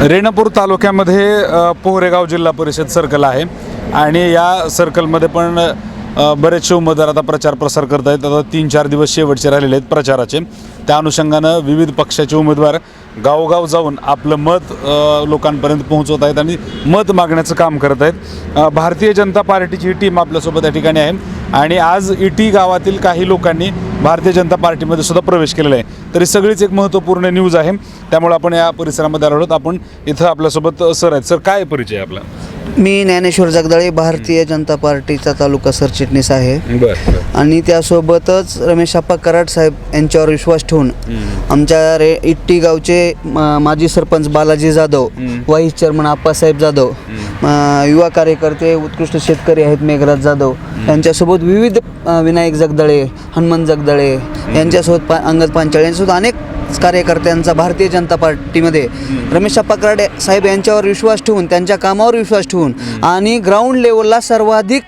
रेणापूर तालुक्यामध्ये पोहरेगाव जिल्हा परिषद सर्कल आहे आणि या सर्कलमध्ये पण बरेचसे उमेदवार आता प्रचार प्रसार करत आहेत. आता 3-4 दिवस शेवटचे राहिलेले आहेत प्रचाराचे. त्या अनुषंगानं विविध पक्षाचे उमेदवार गावोगाव जाऊन आपलं मत लोकांपर्यंत पोहोचवत आहेत आणि मत मागण्याचं काम करत आहेत. भारतीय जनता पार्टीची ही टीम आपल्यासोबत या ठिकाणी आहे आणि आज इटी गावातील काही लोकांनी भारतीय जनता पार्टीमध्ये सुद्धा प्रवेश केलेला आहे. तरी सगळीच एक महत्त्वपूर्ण न्यूज आहे, त्यामुळे आपण या परिसरामध्ये आलो आहोत. आपण इथं आपल्यासोबत सर आहेत. सर, काय परिचय आपला? मी ज्ञानेश्वर जगदाळे, भारतीय जनता पार्टीचा तालुका सरचिटणीस आहे. बरं. आणि त्यासोबतच रमेश आप्पा कराड साहेब यांच्यावर विश्वास ठेवून आमच्या इट्टी गावचे माजी सरपंच बालाजी जाधव, व्हाईस चेअरमन आप्पासाहेब जाधव, युवा कार्यकर्ते उत्कृष्ट शेतकरी आहेत मेघराज जाधव यांच्यासोबत विविध विनायक जगदाळे, हनुमंत जगदाळे यांच्यासोबत अंगद पांचाळ यांच्यासोबत अनेक कार्यकर्त्यांचा भारतीय जनता पार्टीमध्ये रमेश आप्पा कराड साहेब यांच्यावर विश्वास ठेवून, त्यांच्या कामावर विश्वास ठेवून आणि ग्राउंड लेवलला सर्वाधिक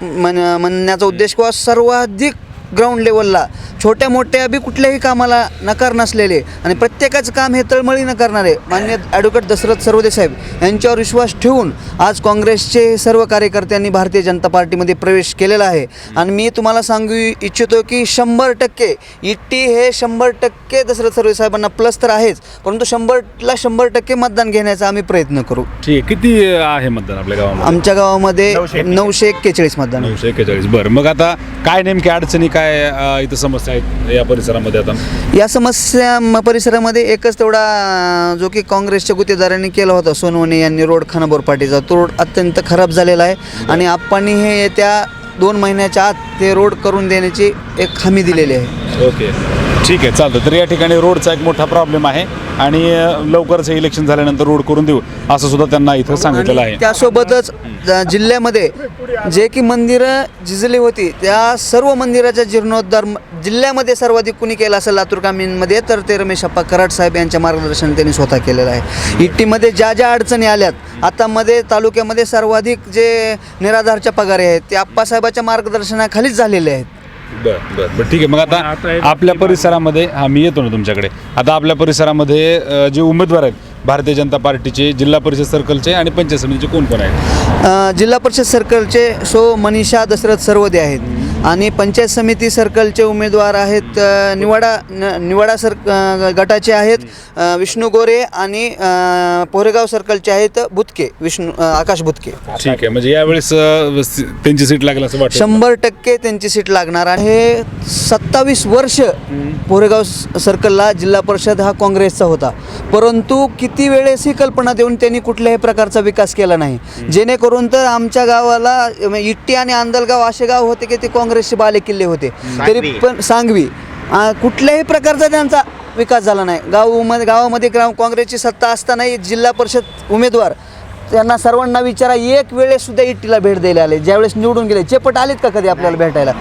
म्हणण्याचा उद्देश किंवा सर्वाधिक ग्राउंड लेवलला छोट्या मोठ्या बी कुठल्याही कामाला नकार नसलेले आणि प्रत्येकाचं काम हे तळमळीनं करणारे माननीय ॲडव्होकेट दशरथ सरवदे साहेब यांच्यावर विश्वास ठेवून आज काँग्रेसचे सर्व कार्यकर्त्यांनी भारतीय जनता पार्टीमध्ये प्रवेश केलेला आहे. आणि मी तुम्हाला सांगू इच्छितो की 100% इट्टी हे 100% दशरथ सरवदे साहेबांना प्लस तर आहेच, परंतु 100ला 100% मतदान घेण्याचा आम्ही प्रयत्न करू. ठीक. किती आहे मतदान आपल्या गावामध्ये? आमच्या गावामध्ये 941 मतदान. 941. बरं. मग आता काय नेमकी अडचणी, काय इथं समस्या आहेत या परिसरामध्ये? आता या समस्या परिसरामध्ये एकच तेवढा जो की काँग्रेसच्या गुत्तेदारांनी केला होता, सोनवणे यांनी रोड खानापूर पाटीचा, तो रोड अत्यंत खराब झालेला आहे आणि आप्पांनी हे येत्या 2 महिन्याच्या आत ते रोड करून देण्याची एक हमी दिलेली आहे. ओके, ठीक आहे, चालतं. तर या ठिकाणी रोडचा एक मोठा प्रॉब्लेम आहे आणि लवकरच इलेक्शन झाल्यानंतर रोड करून देऊ असं सुद्धा त्यांना इथं सांगितलेलं आहे. त्यासोबतच जिल्ह्यामध्ये जे की मंदिरं झिजली होती त्या सर्व मंदिराचा जीर्णोद्धार जिल्ह्यामध्ये सर्वाधिक कुणी केला असेल लातूर ग्रामीणमध्ये तर ते रमेश आप्पा कराड साहेब यांच्या मार्गदर्शन त्यांनी स्वतः केलेलं आहे. इट्टीमध्ये ज्या ज्या अडचणी आल्यात आता मध्ये तालुक्यामध्ये सर्वाधिक जे निराधारच्या पगारे आहेत ते आप्पासाहेबाच्या मार्गदर्शनाखालीच झालेले आहेत. बरं, ठीक आहे. मग आता आपल्या परिसरामध्ये मी येतो ना तुमच्याकडे. आता आपल्या परिसरामध्ये जे उमेदवार आहेत भारतीय जनता पार्टीचे जिल्हा परिषद सर्कलचे आणि पंचायत समितीचे कोण कोण आहेत? जिल्हा परिषद सर्कलचे मनीषा दशरथ सरवदे आहेत आणि पंचायत समिती सर्कलचे उमेदवार आहेत निवाडा गटाचे आहेत विष्णू गोरे आणि पोहरेगाव सर्कलचे आहेत आकाश बुतके. ठीक आहे. म्हणजे यावेळेस त्यांची सीट लागेल असं वाटतं? 100% त्यांची सीट लागणार आहे. 27 वर्ष पोहरेगाव सर्कलला जिल्हा परिषद हा काँग्रेसचा होता, परंतु किती वेळेस ही कल्पना देऊन त्यांनी कुठल्याही प्रकारचा विकास केला नाही, जेणेकरून तर आमच्या गावाला इट्टी आणि आंदलगाव असे गाव होते की ते काँग्रेसचे बालेकिल्ले होते, तरी पण सांगवी कुठल्याही प्रकारचा त्यांचा विकास झाला नाही. गावामध्ये काँग्रेसची सत्ता असतानाही जिल्हा परिषद उमेदवार त्यांना सर्वांना विचारा, एक वेळेससुद्धा इट्टीला भेट द्यायला आले. ज्यावेळेस निवडून गेले चेपट आलेत का कधी आपल्याला भेटायला?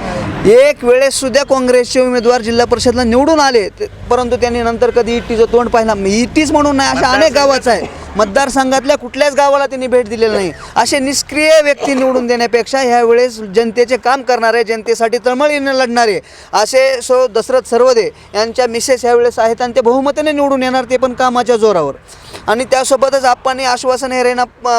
एक वेळेससुद्धा काँग्रेसचे उमेदवार जिल्हा परिषदला निवडून आले, परंतु त्यांनी नंतर कधी इट्टीचं तोंड पाहिलं. इट्टीच म्हणून नाही, अशा अनेक गावाचं आहे, मतदारसंघातल्या कुठल्याच गावाला त्यांनी भेट दिलेली नाही. असे निष्क्रिय व्यक्ती निवडून देण्यापेक्षा ह्यावेळेस जनतेचे काम करणारे, जनतेसाठी तळमळीने लढणारे असे दशरथ सरवदे यांच्या मिसेस ह्यावेळेस आहेत आणि ते बहुमताने निवडून येणार, ते पण कामाच्या जोरावर. आणि त्यासोबतच आपण आश्वासन हे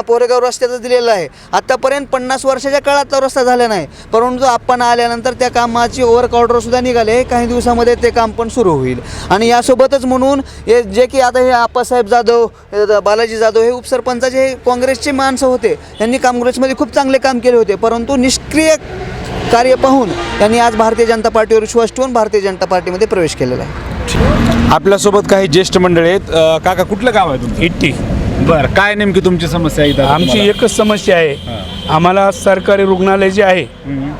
पोहरेगाव रस्त्याचं दिलेलं आहे. आत्तापर्यंत 50 वर्षाच्या काळातला रस्ता झाला नाही, परंतु आपण आल्यानंतर त्या कामाची वर्क ऑर्डरसुद्धा निघाले. काही दिवसामध्ये ते काम पण सुरू होईल. आणि यासोबतच म्हणून हे जे की आता हे आप्पासाहेब जाधव, बालाजी जाधव हे उपसरपंचाचे हे काँग्रेसचे माणसं होते, यांनी काँग्रेसमध्ये खूप चांगले काम केले होते, परंतु निष्क्रिय कार्य पाहून त्यांनी आज भारतीय जनता पार्टीवर विश्वास ठेवून भारतीय जनता पार्टीमध्ये प्रवेश केलेला आहे. आपल्यासोबत काही ज्येष्ठ मंडळी आहेत. काका, कुठलं गाव आहे तुमचं? इट्टी. बरं, काय नेमकी तुमची समस्या आहे? आमची एकच समस्या आहे, आम्हाला सरकारी रुग्णालय जे आहे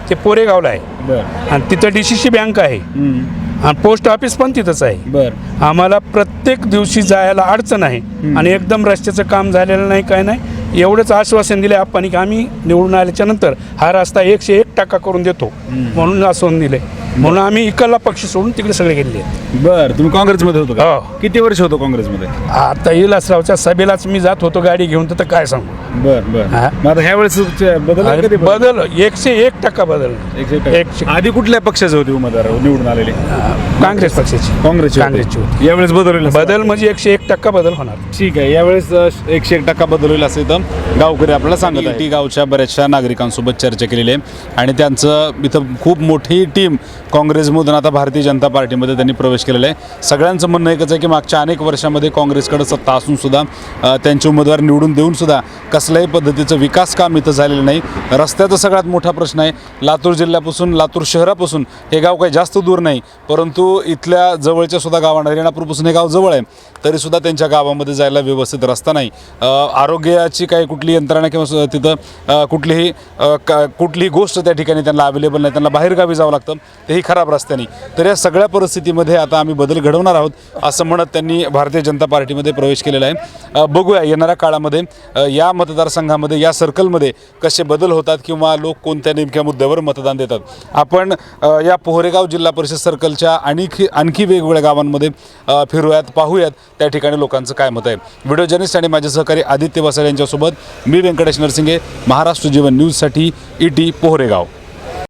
ते पोरेगावला आहे. बरं. आणि तिथं DCC बँक आहे आणि पोस्ट ऑफिस पण तिथंच आहे. बरं. आम्हाला प्रत्येक दिवशी जायला अडचण आहे आणि एकदम रस्त्याचं काम झालेलं नाही, काय नाही. एवढंच आश्वासन दिलं आपण की आम्ही निवडून आल्याच्या नंतर हा रस्ता 101% करून देतो म्हणून आश्वासन दिले. म्हणून आम्ही इकडला पक्ष सोडून तिकडे सगळे गेले आहेत. बरं, तुम्ही काँग्रेसमध्ये होतो का? हो. किती वर्ष होतो काँग्रेसमध्ये? आता विलासरावच्या सभेलाच मी जात होतो गाडी घेऊन, तर काय सांगू. बरं बरं. हा. मग आता ह्या वेळेस बदल आहे का ते? बदल 101% बदल. 100%. आधी कुठल्या पक्षाचे होते उमेदवार निवडून आलेले? काँग्रेस पक्षाची. काँग्रेसची होती. यावेळेस बदल होईल असं? बदल म्हणजे 101% बदल होणार. ठीक आहे, यावेळेस 101% बदल होईल असं इथं गावकरी आपल्याला सांगत आहे. गावच्या बऱ्याचशा नागरिकांसोबत चर्चा केलेली आहे आणि त्यांचं इथं खूप मोठी टीम काँग्रेसमधून आता भारतीय जनता पार्टीमध्ये त्यांनी प्रवेश केलेला आहे. सगळ्यांचं म्हणणं एकच आहे की मागच्या अनेक वर्षामध्ये काँग्रेसकडे सत्ता असून सुद्धा त्यांचे उमेदवार निवडून देऊन सुद्धा कसल्याही पद्धतीचं विकास काम इथं झालेलं नाही. रस्त्याचा सगळ्यात मोठा प्रश्न आहे. लातूर जिल्ह्यापासून, लातूर शहरापासून हे गाव काही जास्त दूर नाही, परंतु इथल्या जवळच्या सुद्धा गावांना, रेणापूरपासून हे गाव जवळ आहे, तरीसुद्धा त्यांच्या गावामध्ये जायला व्यवस्थित रस्ता नाही. आरोग्याची काही कुठली यंत्रणा किंवा तिथं कुठलीही गोष्ट त्या ठिकाणी त्यांना अवेलेबल नाही, त्यांना बाहेरगावी जावं लागतं, तेही खराब रस्त्याने. तर या सगळ्या परिस्थितीमध्ये आता आम्ही बदल घडवणार आहोत असं म्हणत त्यांनी भारतीय जनता पार्टीमध्ये प्रवेश केलेला आहे. बघूया येणाऱ्या काळामध्ये या मतदारसंघामध्ये, या सर्कलमध्ये कसे बदल होतात किंवा लोक कोणत्या नेमक्या मुद्द्यावर मतदान देतात. आपण या पोहरेगाव जिल्हा परिषद सर्कलच्या आणखी वेगवेगळ्या गावांमध्ये फिरूयात, पाहूयात त्या ठिकाणी लोकांचं काय मत आहे. व्हिडिओ जर्नलिस्ट आणि माझे सहकारी आदित्य वसाल यांच्यासोबत मी व्यंकटेश नरसिंगे, महाराष्ट्र जीवन न्यूजसाठी ET पोहरेगाव.